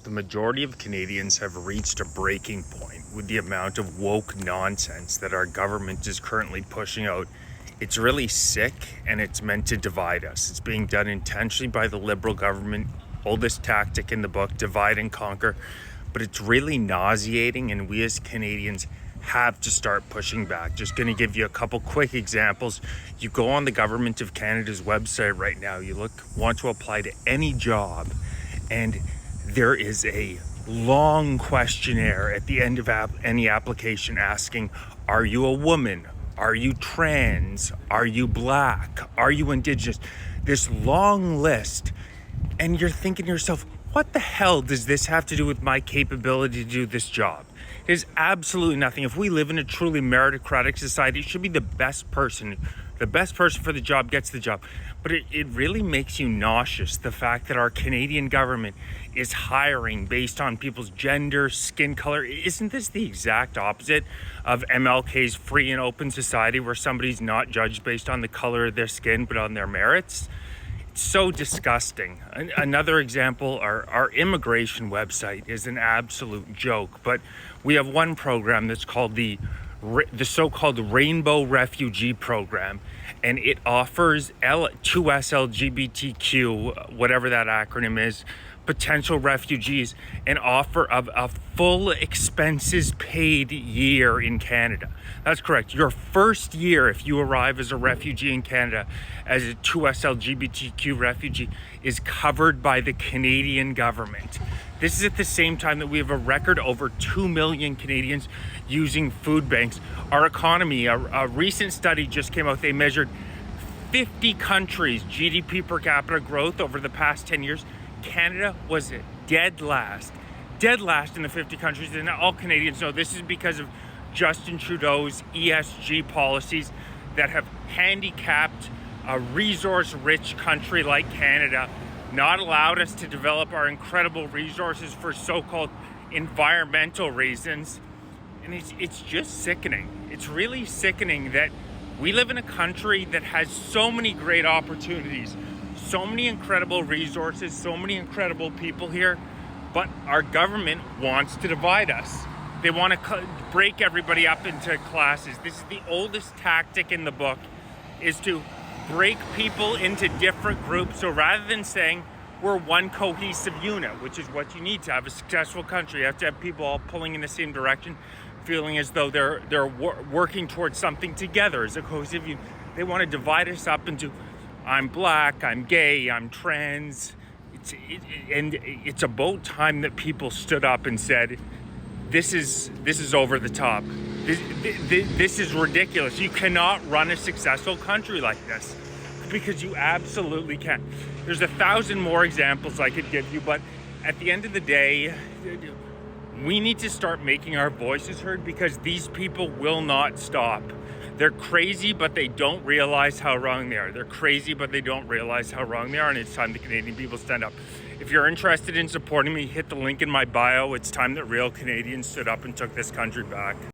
the majority of Canadians have reached a breaking point with the amount of woke nonsense that our government is currently pushing out. It's really sick, and it's meant to divide us. It's being done intentionally by the Liberal government, oldest tactic in the book, divide and conquer. But it's really nauseating, and we as Canadians have to start pushing back. Just going to give you a couple quick examples. You go on the Government of Canada's website right now, you want to apply to any job, and there is a long questionnaire at the end of any application asking, are you a woman? Are you trans? Are you black? Are you Indigenous? This long list. And you're thinking to yourself, what the hell does this have to do with my capability to do this job? It is absolutely nothing. If we live in a truly meritocratic society, it should be the best person. The best person for the job gets the job. But it really makes you nauseous, the fact that our Canadian government is hiring based on people's gender, skin color. Isn't this the exact opposite of MLK's free and open society, where somebody's not judged based on the color of their skin, but on their merits? It's so disgusting. Another example, our immigration website is an absolute joke, but we have one program that's called the so-called Rainbow Refugee Program, and it offers to LGBTQ, whatever that acronym is, potential refugees, an offer of a full expenses paid year in Canada. That's correct. Your first year, if you arrive as a refugee in Canada, as a 2S LGBTQ refugee, is covered by the Canadian government. This is at the same time that we have a record over 2 million Canadians using food banks. Our economy, a recent study just came out, they measured 50 countries' GDP per capita growth over the past 10 years. Canada was dead last in the 50 countries. And all Canadians know this is because of Justin Trudeau's ESG policies that have handicapped a resource-rich country like Canada, not allowed us to develop our incredible resources for so-called environmental reasons. And it's just sickening. It's really sickening that we live in a country that has so many great opportunities, so many incredible resources, so many incredible people here, but our government wants to divide us. They want to break everybody up into classes. This is the oldest tactic in the book, is to break people into different groups. So rather than saying we're one cohesive unit, which is what you need to have a successful country, you have to have people all pulling in the same direction, feeling as though they're working towards something together as a cohesive unit. They want to divide us up into, I'm black, I'm gay, I'm trans. It's about time that people stood up and said, this is over the top. This is ridiculous. You cannot run a successful country like this, because you absolutely can't. There's 1,000 more examples I could give you, but at the end of the day, we need to start making our voices heard, because these people will not stop. They're crazy, but they don't realize how wrong they are. They're crazy, but they don't realize how wrong they are, and it's time the Canadian people stand up. If you're interested in supporting me, hit the link in my bio. It's time that real Canadians stood up and took this country back.